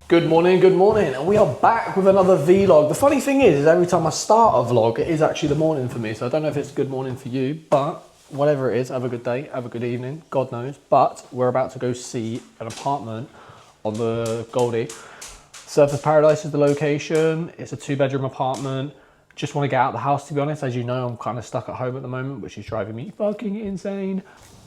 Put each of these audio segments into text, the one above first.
Good morning, and we are back with another vlog. The funny thing is every time I start a vlog, it is actually the morning for me, so I don't know if it's good morning for you, but whatever it is, have a good day, have a good evening, God knows. But we're about to go see an apartment on the Goldie. Surfers Paradise is the location. It's a 2-bedroom apartment. Just want to get out of the house, to be honest. As you know, I'm kind of stuck at home at the moment, which is driving me fucking insane.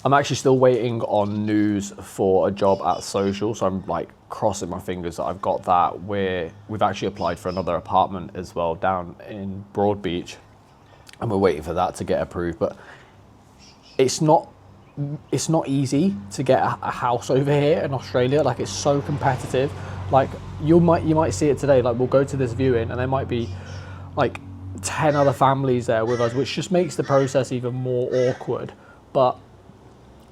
I'm actually still waiting on news for a job at Social, so I'm like crossing my fingers that I've got that. We've actually applied for another apartment as well down in Broadbeach, and we're waiting for that to get approved. But it's not easy to get a house over here in Australia. Like, it's so competitive. Like, you might see it today. Like, we'll go to this viewing and there might be like 10 other families there with us, which just makes the process even more awkward. But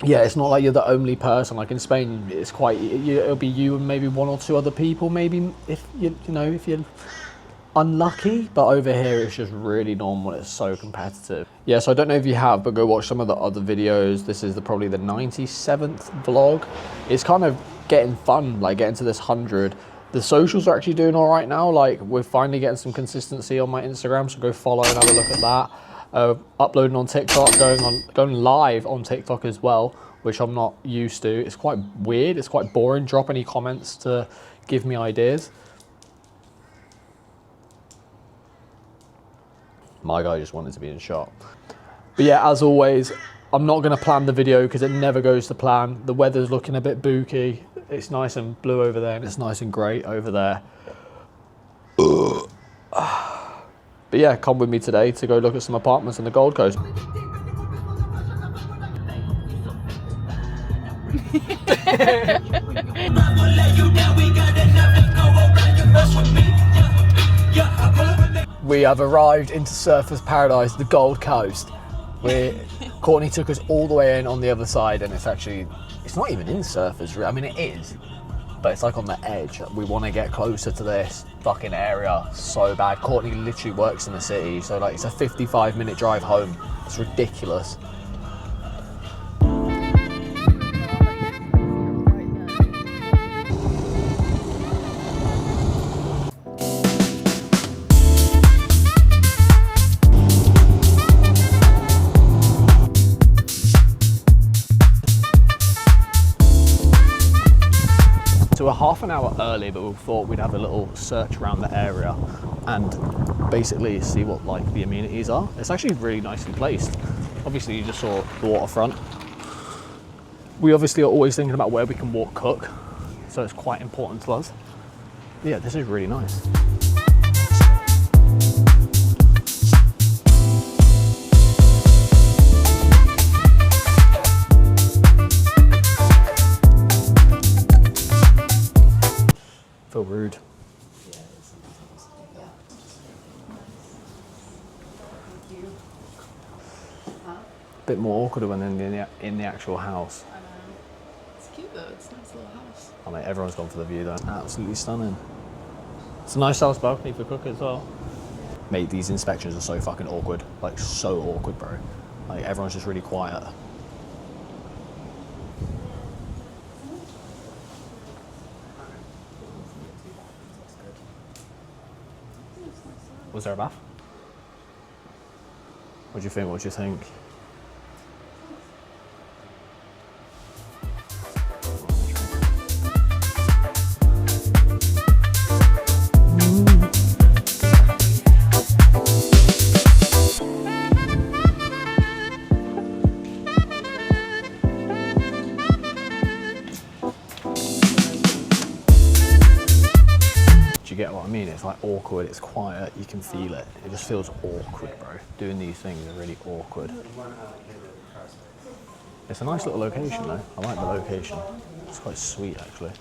yeah, it's not like you're the only person. Like in Spain, it's quite, it'll be you and maybe 1 or 2 other people, maybe if if you're unlucky. But over here, it's just really normal. It's so competitive. Yeah, so I don't know if you have, but go watch some of the other videos. This is probably the 97th vlog. It's kind of getting fun, like getting to this 100. The socials are actually doing all right now. Like, we're finally getting some consistency on my Instagram, so go follow and have a look at that. Uploading on TikTok, going live on TikTok as well, which I'm not used to. It's quite weird, it's quite boring. Drop any comments to give me ideas. My guy just wanted to be in shot. But yeah, as always, I'm not gonna plan the video because it never goes to plan. The weather's looking a bit booky. It's nice and blue over there and it's nice and grey over there. But yeah, come with me today to go look at some apartments on the Gold Coast. We have arrived into Surfers Paradise, the Gold Coast. Courtney took us all the way in on the other side, and it's not even in Surfers. I mean, it is, but it's like on the edge. We want to get closer to this fucking area so bad. Courtney literally works in the city, so like it's a 55-minute drive home. It's ridiculous. So we're half an hour early, but we thought we'd have a little search around the area and basically see what like the amenities are. It's actually really nicely placed. Obviously, you just saw the waterfront. We obviously are always thinking about where we can walk cook, so it's quite important to us. But yeah, this is really nice. Feel rude. Bit more awkward when in the actual house. I know. It's cute though, it's a nice little house. I mean, everyone's gone for the view though. Absolutely stunning. It's a nice house balcony for cooking as well. Mate, these inspections are so fucking awkward. Like, so awkward, bro. Like, everyone's just really quiet. Was there a bath? What do you think? What do you think? Get what I mean? It's like awkward, it's quiet, you can feel it. It just feels awkward, bro. Doing these things are really awkward. It's a nice little location though. I like the location. It's quite sweet actually.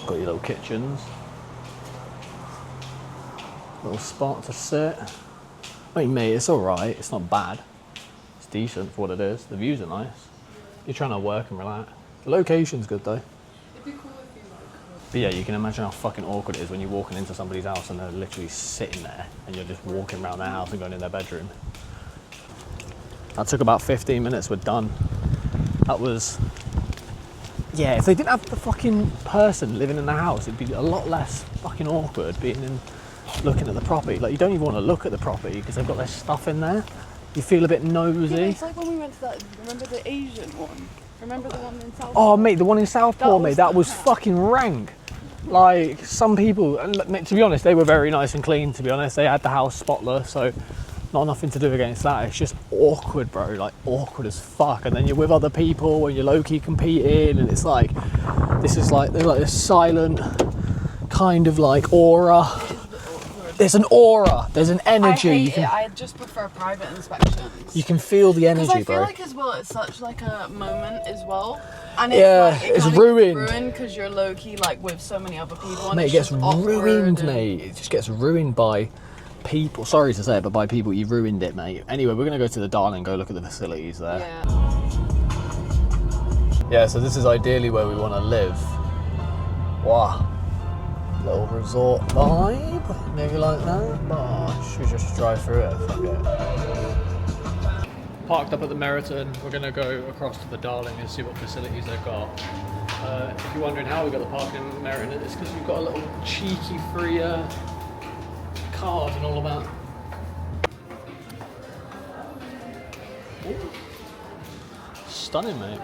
Got your little kitchens. Little spot to sit. I mean, mate, it's alright. It's not bad. It's decent for what it is. The views are nice. You're trying to work and relax. The location's good though. It'd be cool if you like. But yeah, you can imagine how fucking awkward it is when you're walking into somebody's house and they're literally sitting there and you're just walking around their house and going in their bedroom. That took about 15 minutes, we're done. That was, yeah, if they didn't have the fucking person living in the house, it'd be a lot less fucking awkward being in, looking at the property. Like, you don't even want to look at the property because they've got their stuff in there. You feel a bit nosy. Yeah, it's like when we went to that, remember the Asian one? Remember the one in Southport? Oh, mate, the one in Southport, mate, that was fucking rank. Like, some people, and to be honest, they were very nice and clean, to be honest. They had the house spotless, so not nothing to do against that. It's just awkward, bro, like awkward as fuck. And then you're with other people and you're low-key competing, and it's like, this is like, there's like this silent kind of like aura. There's an aura, there's an energy. I hate it. I just prefer private inspections. You can feel the energy, Because I feel bro. like as well, it's such like a moment as well. And it's Yeah, like, it's kinda ruined. gets ruined because you're low key like with so many other people. And Mate, it it's gets just awkward ruined, and- mate. It just gets ruined by people. Sorry to say it, but by people, you ruined it, mate. Anyway, we're gonna go to the Darling, go look at the facilities there. Yeah. Yeah, so this is ideally where we want to live. Wow. Little resort vibe, maybe like that. Oh, should we just drive through it? Fuck it. Parked up at the Meriton. We're going to go across to the Darling and see what facilities they've got. If you're wondering how we got the parking at the Meriton, it's because we've got a little cheeky free card and all of that. Ooh. Stunning, mate.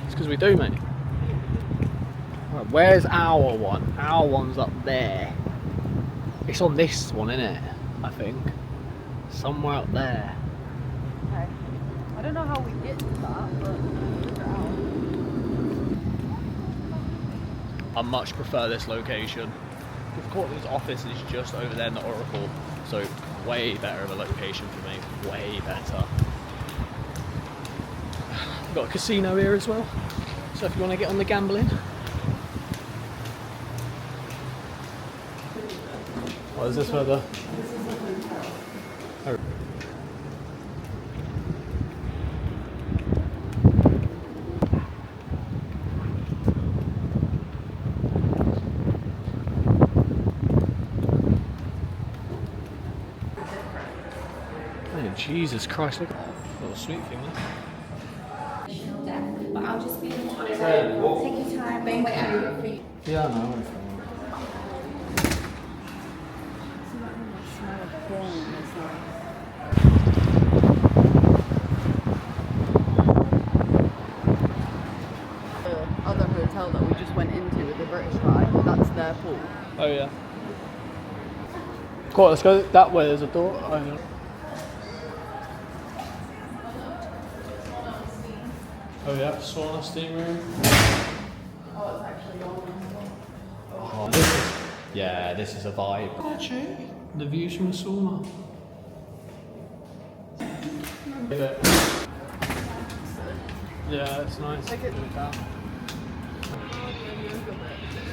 It's because we do, mate. Right, where's our one? Our one's up there. It's on this one, isn't it? I think. Somewhere up there. Okay. I don't know how we get to that, but I much prefer this location. Because Courtney's office is just over there in the Oracle, so way better of a location for me. Way better. We've got a casino here as well, so if you want to get on the gambling. What is this for the? Oh. Man, Jesus Christ, look at that little sweet thing there. But I'll just be take your time. Thank you. Yeah, I know. the other hotel that we just went into with the British guy, that's their pool. Oh yeah. Cool, let's go that way, there's a door. Oh, yeah. Oh yeah, sauna steam room. Oh, it's actually on. Oh, this is, yeah, this is a vibe. Actually, the views from the sauna. Yeah, it's nice. Like it- Look at that.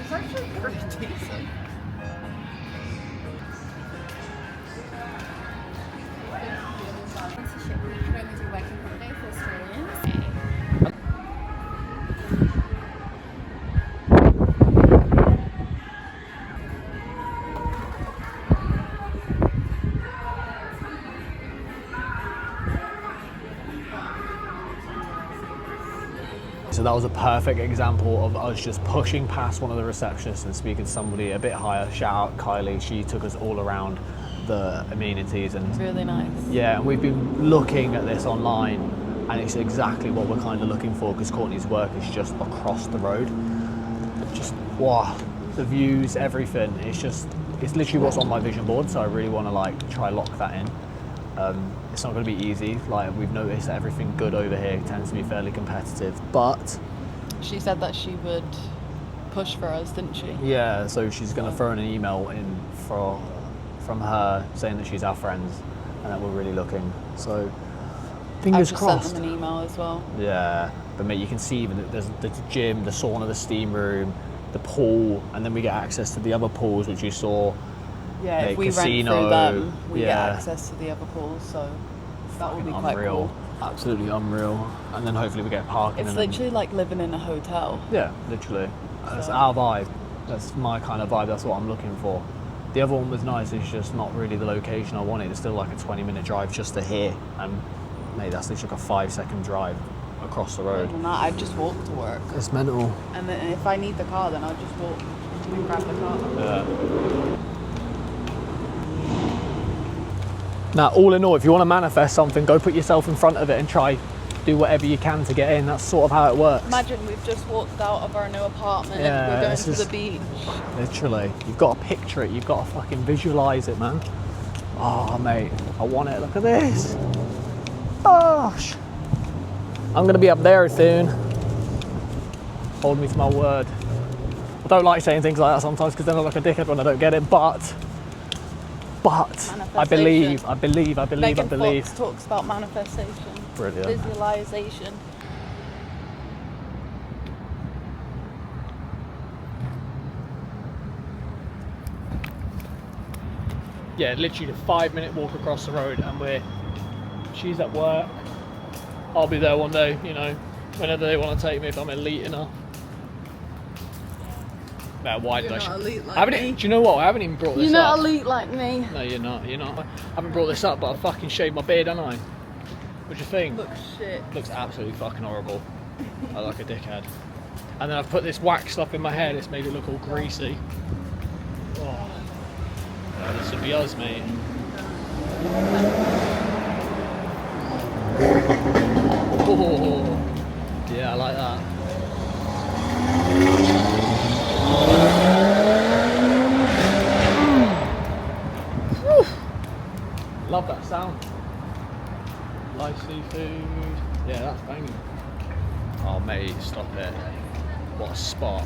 It's actually pretty decent. Sponsorship. We can only do working holiday for Australians. So that was a perfect example of us just pushing past one of the receptionists and speaking to somebody a bit higher. Shout out Kylie, she took us all around the amenities and Really nice. yeah, and we've been looking at this online and it's exactly what we're kind of looking for because Courtney's work is just across the road. Just, wow, the views, everything. It's literally what's on my vision board, so I really want to like try lock that in. It's not going to be easy. Like we've noticed that everything good over here tends to be fairly competitive, but She said that she would push for us, didn't she? yeah, so she's going to throw in an email in from her saying that she's our friends and that we're really looking. So fingers I've just crossed. sent them an email as well. Yeah, but mate, you can see even that there's the gym, the sauna, the steam room, the pool, and then we get access to the other pools which you saw. Yeah, Like if we casino, rent through them, we get yeah. access to the other pools, so that would be Fucking quite unreal. cool. Absolutely unreal. And then hopefully we get parking. It's and then- literally like living in a hotel. Yeah, literally. That's So- our vibe. That's my kind of vibe. That's what I'm looking for. The other one was nice, it's just not really the location I wanted. It's still like a 20-minute drive just to here. And mate, that's literally like a 5-second drive across the road. Other than that, I'd just walk to work. It's mental. And then if I need the car, then I'll just walk and grab the car. Yeah. Now, all in all, if you want to manifest something, go put yourself in front of it and try do whatever you can to get in. That's sort of how it works. Imagine we've just walked out of our new apartment Yeah, and we're going this to is- the beach. Literally. You've got to picture it. You've got to fucking visualise it, man. Oh, mate. I want it. Look at this. Gosh. I'm going to be up there soon. Hold me to my word. I don't like saying things like that sometimes because then I look like a dickhead when I don't get it, but I believe. Megan Fox talks about manifestation. Brilliant. Visualization. Yeah, literally a 5-minute walk across the road and she's at work. I'll be there one day, you know, whenever they want to take me if I'm elite enough. Now, why did You're I? not elite like I haven't. me. Do you know what? I haven't even brought this You're up. not elite like me. No, you're not. You're not. I haven't brought this up, but I fucking shaved my beard, haven't I? What do you think? Looks shit. Looks absolutely fucking horrible. I look like a dickhead. And then I've put this wax stuff in my hair. It's made it look all greasy. Oh. Yeah, this would be us, mate. Oh. Yeah, I like that. Love that sound. Live seafood. Yeah, that's banging. Oh mate, stop it. What a spot.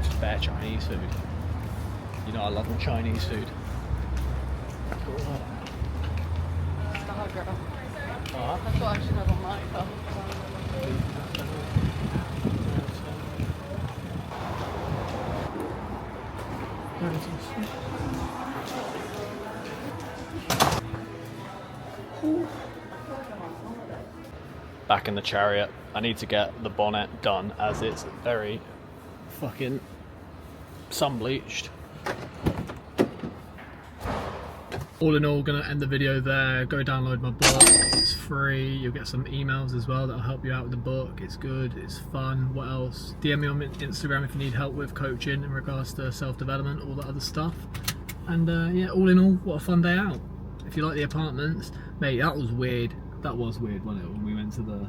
It's fair Chinese food. You know I love my Chinese food. Stargirl. Alright. That's what I should have on my car. Back in the chariot. I need to get the bonnet done as it's very fucking sun bleached. All in all, gonna end the video there. Go download my book. It's free. You'll get some emails as well that'll help you out with the book. It's good. It's fun. What else? DM me on Instagram if you need help with coaching in regards to self-development, all that other stuff. And yeah, all in all, what a fun day out. If you like the apartments, mate, that was weird. That was weird, wasn't it? When we went to the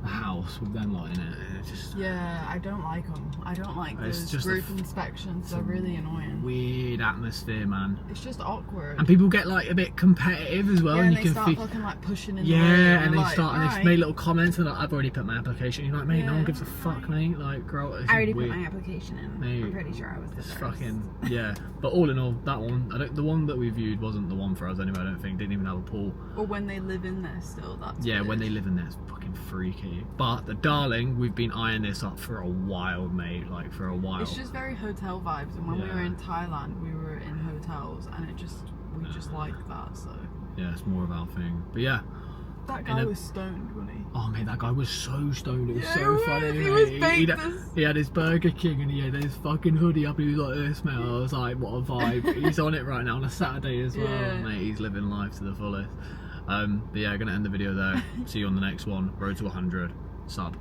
house with them lot in it. It just, Yeah, I don't like them. I don't like It's those just group inspections. They're really annoying. weird atmosphere, man. It's just awkward. And people get like a bit competitive as well. Yeah, and and you they can start feel, fucking like pushing in the yeah, way. and they like, start and right. they've made little comments and like, I've already put my application. You're like, mate, no one Yeah. gives a fuck, mate. Like, girl, it's I already weird. put my application in. Mate, I'm pretty sure I was the It's first. fucking yeah. But all in all, that one, the one that we viewed wasn't the one for us anyway. I don't think. Didn't even have a pool. Or when they live in there still, that's Yeah, when weird. they live in there, it's fucking freaky. But the darling, we've been eyeing this up for a while, mate. Like for a while. It's just very hotel vibes, and when we Yeah. were in Thailand, we were in hotels, and we just like that. So Yeah, it's more of our thing. But yeah. that In guy a- was stoned, wasn't he? Oh man, that guy was so stoned. It was Yeah, so he funny. was. He mate. was He'd- baked as- he had his Burger King and he had his fucking hoodie up. He was like this, mate. I was like, what a vibe. He's on it right now on a Saturday as well, Yeah. mate. He's living life to the fullest. But yeah, gonna end the video there. See you on the next one. Road to 100. Sub.